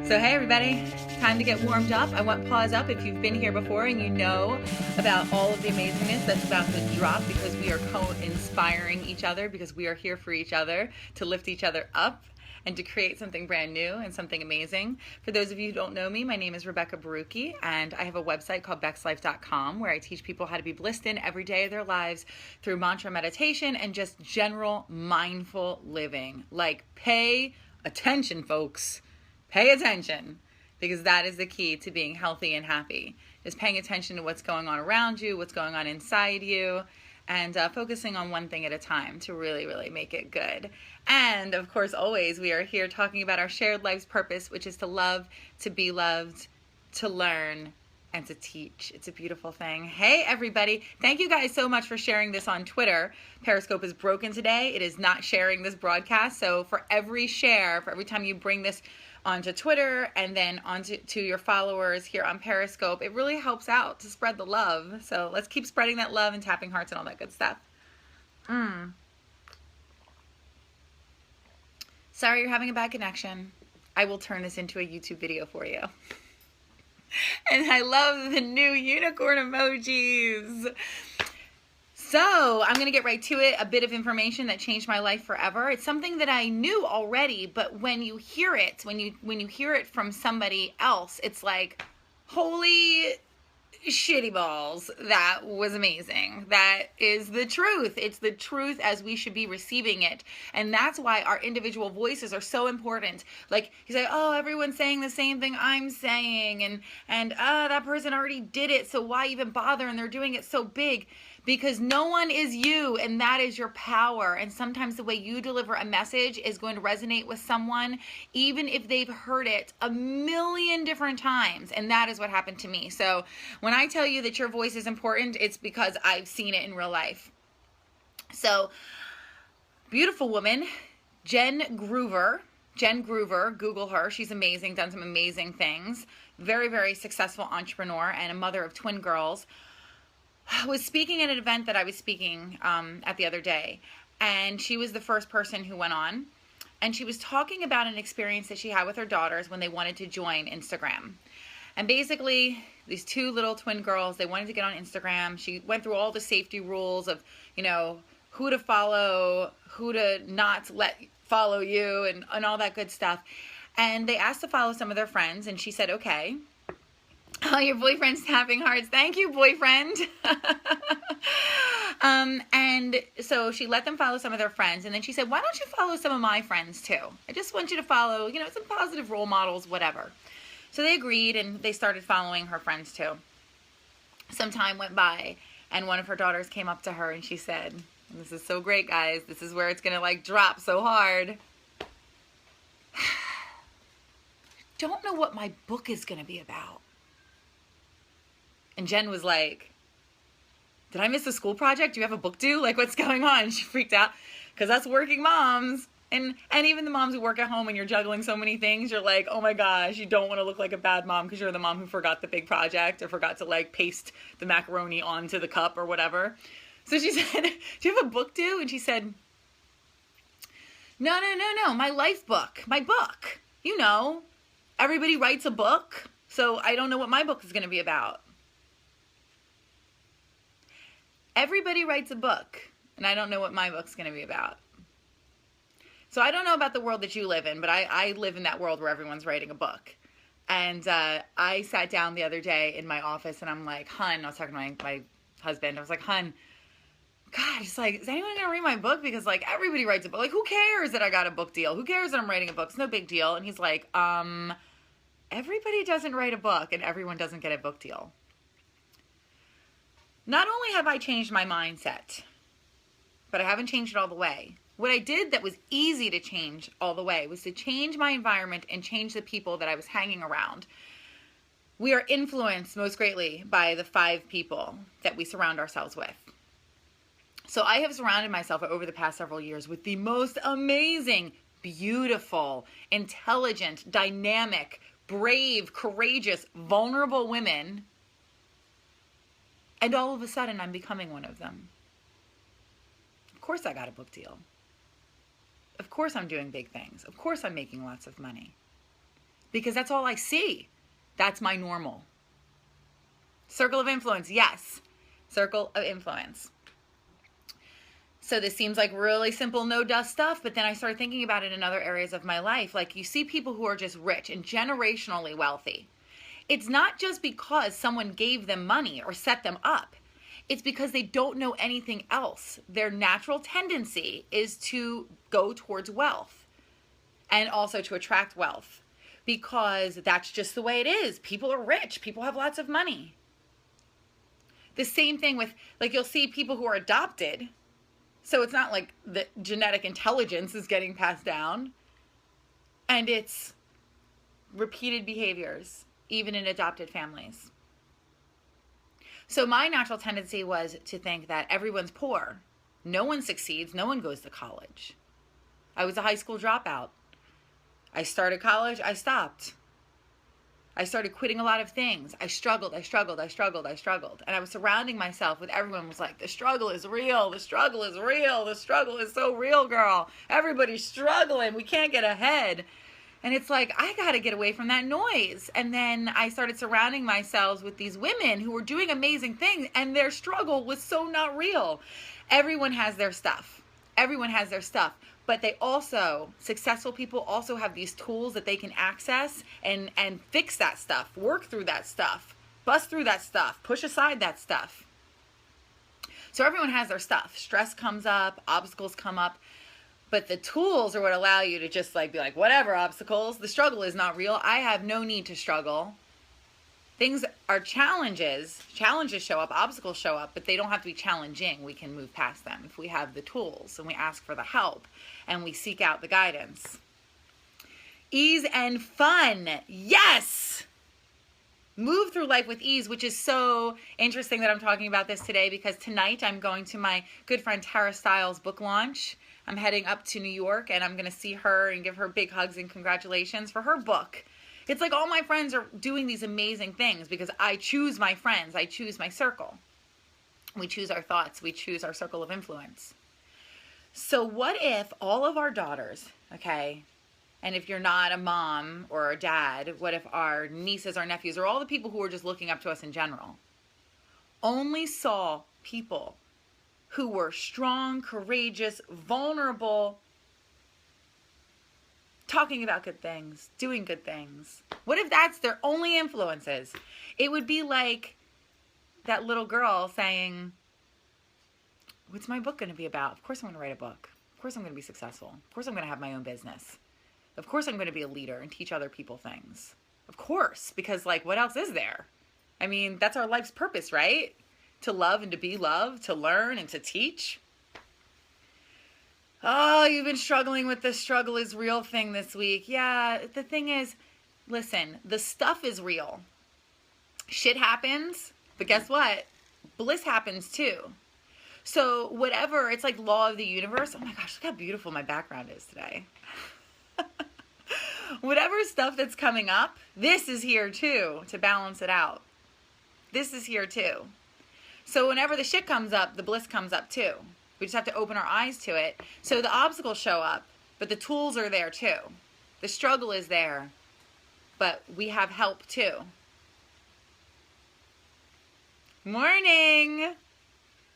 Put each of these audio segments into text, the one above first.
So hey everybody, time to get warmed up. I want pause up if you've been here before and you know about all of the amazingness that's about to drop, because we are co-inspiring each other, because we are here for each other, to lift each other up and to create something brand new and something amazing. For those of you who don't know me, my name is Rebekah Borucki, and I have a website called BEXLIFE.com where I teach people how to be blissed in every day of their lives through mantra meditation and just general mindful living. Like, pay attention, folks. Pay attention, because that is the key to being healthy and happy, is paying attention to what's going on around you, what's going on inside you, and focusing on one thing at a time to really, really make it good. And of course, always, we are here talking about our shared life's purpose, which is to love, to be loved, to learn, and to teach. It's a beautiful thing. Hey, everybody. Thank you guys so much for sharing this on Twitter. Periscope is broken today. It is not sharing this broadcast. So for every share, for every time you bring this onto Twitter and then onto your followers here on Periscope, it really helps out to spread the love. So let's keep spreading that love and tapping hearts and all that good stuff. Sorry you're having a bad connection. I will turn this into a YouTube video for you. And I love the new unicorn emojis. So I'm going to get right to it. A bit of information that changed my life forever. It's something that I knew already, but when you hear it, when you hear it from somebody else, it's like, holy shitty balls, that was amazing. That is the truth. It's the truth as we should be receiving it. And that's why our individual voices are so important. Like, you say, oh, everyone's saying the same thing I'm saying, and that person already did it, so why even bother? And they're doing it so big. Because no one is you, and that is your power. And sometimes the way you deliver a message is going to resonate with someone, even if they've heard it a million different times. And that is what happened to me. So when I tell you that your voice is important, it's because I've seen it in real life. So, beautiful woman, Jen Groover, Google her. She's amazing, done some amazing things. Very, very successful entrepreneur and a mother of twin girls. Was speaking at an event that I was speaking at the other day, and she was the first person who went on, and she was talking about an experience that she had with her daughters when they wanted to join Instagram. And basically, these two little twin girls, they wanted to get on Instagram. She went through all the safety rules of, who to follow, who to not let follow you, and all that good stuff. And they asked to follow some of their friends, and she said, okay. Oh, your boyfriend's tapping hearts. Thank you, boyfriend. And so she let them follow some of their friends. And then she said, why don't you follow some of my friends too? I just want you to follow, some positive role models, whatever. So they agreed, and they started following her friends too. Some time went by, and one of her daughters came up to her and she said, this is so great, guys. This is where it's going to drop so hard. Don't know what my book is going to be about. And Jen was like, did I miss a school project? Do you have a book due? What's going on? She freaked out, because us working moms, and even the moms who work at home and you're juggling so many things, you're like, oh my gosh, you don't want to look like a bad mom because you're the mom who forgot the big project or forgot to paste the macaroni onto the cup or whatever. So she said, do you have a book due? And she said, no, my life book, my book. Everybody writes a book, so I don't know what my book is going to be about. Everybody writes a book, and I don't know what my book's going to be about. So I don't know about the world that you live in, but I live in that world where everyone's writing a book. And I sat down the other day in my office, and I'm like, hun, I was talking to my husband. I was like, hun, God, it's like, is anyone going to read my book? Because, everybody writes a book. Who cares that I got a book deal? Who cares that I'm writing a book? It's no big deal. And he's like, everybody doesn't write a book, and everyone doesn't get a book deal. Not only have I changed my mindset, but I haven't changed it all the way. What I did that was easy to change all the way was to change my environment and change the people that I was hanging around. We are influenced most greatly by the 5 people that we surround ourselves with. So I have surrounded myself over the past several years with the most amazing, beautiful, intelligent, dynamic, brave, courageous, vulnerable women. And all of a sudden, I'm becoming one of them. Of course I got a book deal. Of course I'm doing big things. Of course I'm making lots of money. because that's all I see. That's my normal. Circle of influence, yes. Circle of influence. So this seems like really simple, no dust stuff, but then I started thinking about it in other areas of my life. Like you see people who are just rich and generationally wealthy. It's not just because someone gave them money or set them up. It's because they don't know anything else. Their natural tendency is to go towards wealth and also to attract wealth because that's just the way it is. People are rich. People have lots of money. The same thing with, like, you'll see people who are adopted. So it's not like the genetic intelligence is getting passed down. And it's repeated behaviors, even in adopted families. So my natural tendency was to think that everyone's poor. No one succeeds. No one goes to college. I was a high school dropout. I started college. I stopped. I started quitting a lot of things. I struggled. And I was surrounding myself with everyone was like, the struggle is real. The struggle is real. The struggle is so real, girl. Everybody's struggling. We can't get ahead. And it's like, I got to get away from that noise. And then I started surrounding myself with these women who were doing amazing things, and their struggle was so not real. Everyone has their stuff. Everyone has their stuff. But they also, successful people also have these tools that they can access and fix that stuff, work through that stuff, bust through that stuff, push aside that stuff. So everyone has their stuff. Stress comes up, obstacles come up. But the tools are what allow you to just like be like, whatever obstacles, the struggle is not real. I have no need to struggle. Things are challenges. Challenges show up, obstacles show up, but they don't have to be challenging. We can move past them if we have the tools and we ask for the help and we seek out the guidance. Ease and fun. Yes! Move through life with ease, which is so interesting that I'm talking about this today because tonight I'm going to my good friend Tara Stiles' book launch. I'm heading up to New York and I'm going to see her and give her big hugs and congratulations for her book. It's like all my friends are doing these amazing things because I choose my friends. I choose my circle. We choose our thoughts. We choose our circle of influence. So what if all of our daughters, okay, and if you're not a mom or a dad, what if our nieces, our nephews, or all the people who are just looking up to us in general, only saw people who were strong, courageous, vulnerable, talking about good things, doing good things? What if that's their only influences? It would be like that little girl saying, what's my book going to be about? Of course I'm going to write a book. Of course I'm going to be successful. Of course I'm going to have my own business. Of course I'm going to be a leader and teach other people things. Of course, because like what else is there? I mean, that's our life's purpose, right? To love and to be loved, to learn and to teach. Oh, you've been struggling with the struggle is real thing this week. Yeah, the thing is, listen, the stuff is real. Shit happens, but guess what? Bliss happens too. So whatever, it's like law of the universe. Oh my gosh, look how beautiful my background is today. Whatever stuff that's coming up, this is here too to balance it out. This is here too. So whenever the shit comes up, the bliss comes up too. We just have to open our eyes to it. So the obstacles show up, but the tools are there too. The struggle is there, but we have help too. Morning.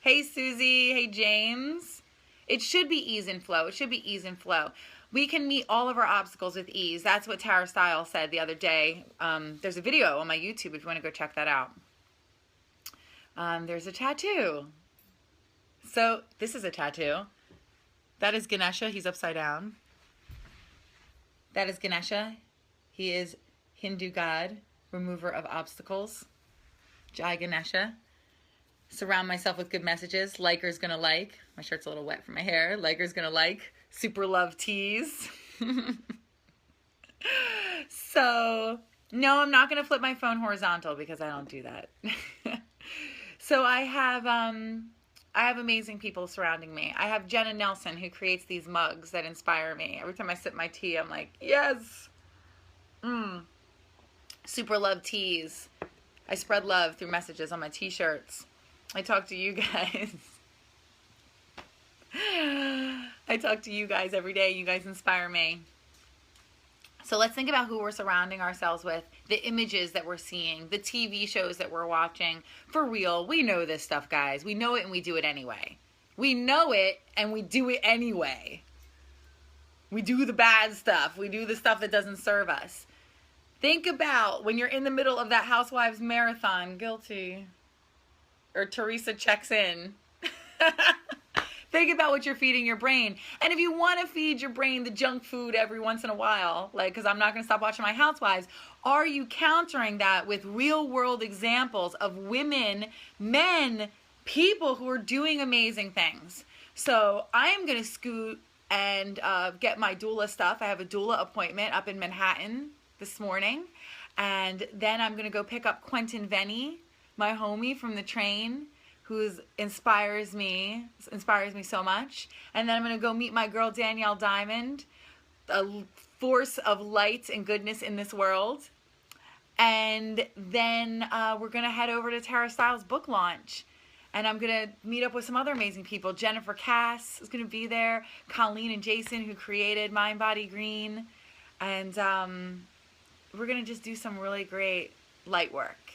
Hey, Susie. Hey, James. It should be ease and flow. It should be ease and flow. We can meet all of our obstacles with ease. That's what Tara Stiles said the other day. There's a video on my YouTube if you want to go check that out. There's a tattoo. So this is a tattoo. That is Ganesha. He's upside down. That is Ganesha. He is Hindu god, remover of obstacles. Jai Ganesha. Surround myself with good messages. Liker's gonna like. My shirt's a little wet from my hair. Liker's gonna like. Super love teas. So, no, I'm not gonna flip my phone horizontal because I don't do that. So I have amazing people surrounding me. I have Jenna Nelson who creates these mugs that inspire me. Every time I sip my tea, I'm like, yes. Super love teas. I spread love through messages on my t-shirts. I talk to you guys. I talk to you guys every day. You guys inspire me. So let's think about who we're surrounding ourselves with, the images that we're seeing, the TV shows that we're watching. For real, we know this stuff, guys. We know it and we do it anyway. We know it and we do it anyway. We do the bad stuff. We do the stuff that doesn't serve us. Think about when you're in the middle of that Housewives marathon, guilty, or Teresa checks in. Think about what you're feeding your brain. And if you want to feed your brain the junk food every once in a while, like, because I'm not going to stop watching my Housewives, are you countering that with real world examples of women, men, people who are doing amazing things? So I am going to scoot and get my doula stuff. I have a doula appointment up in Manhattan this morning. And then I'm going to go pick up Quentin Venny, my homie from the train, who inspires me so much. And then I'm going to go meet my girl Danielle Diamond, a force of light and goodness in this world. And then we're going to head over to Tara Stiles' book launch. And I'm going to meet up with some other amazing people. Jennifer Cass is going to be there. Colleen and Jason, who created Mind Body Green. And we're going to just do some really great light work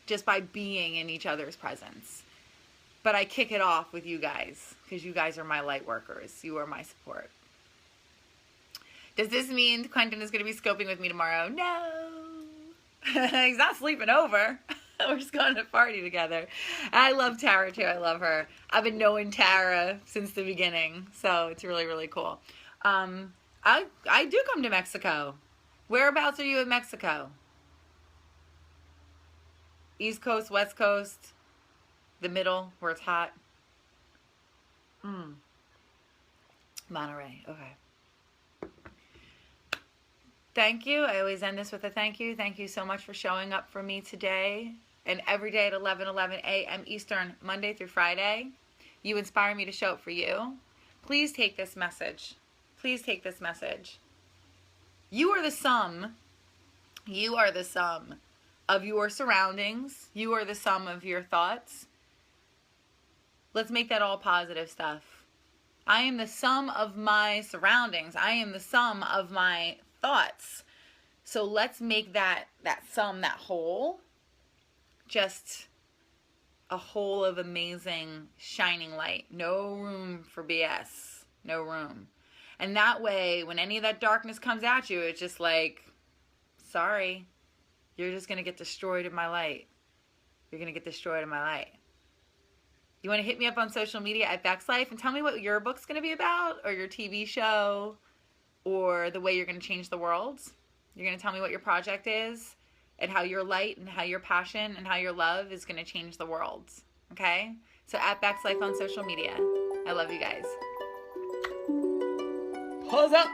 just by being in each other's presence. But I kick it off with you guys, because you guys are my light workers. You are my support. Does this mean Quentin is going to be scoping with me tomorrow? No. He's not sleeping over. We're just going to party together. I love Tara too. I love her. I've been knowing Tara since the beginning, so it's really, really cool. I do come to Mexico. Whereabouts are you in Mexico? East Coast, West Coast? The middle, where it's hot. Monterey, okay. Thank you. I always end this with a thank you. Thank you so much for showing up for me today and every day at 11:11 a.m. Eastern, Monday through Friday. You inspire me to show up for you. Please take this message. Please take this message. You are the sum. You are the sum of your surroundings. You are the sum of your thoughts. Let's make that all positive stuff. I am the sum of my surroundings. I am the sum of my thoughts. So let's make that sum, that whole, just a whole of amazing, shining light. No room for BS. No room. And that way, when any of that darkness comes at you, it's just like, sorry, you're just going to get destroyed in my light. You're going to get destroyed in my light. You want to hit me up on social media at BEXLIFE and tell me what your book's going to be about, or your TV show, or the way you're going to change the world. You're going to tell me what your project is, and how your light and how your passion and how your love is going to change the world. Okay? So at BEXLIFE on social media. I love you guys. Pause up.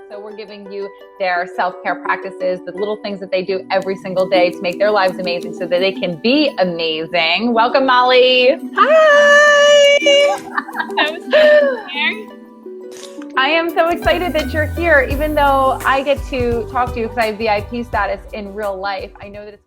So we're giving you their self-care practices, the little things that they do every single day to make their lives amazing so that they can be amazing. Welcome, Molly. Hi. I was here. I am so excited that you're here, even though I get to talk to you because I have VIP status in real life. I know that it's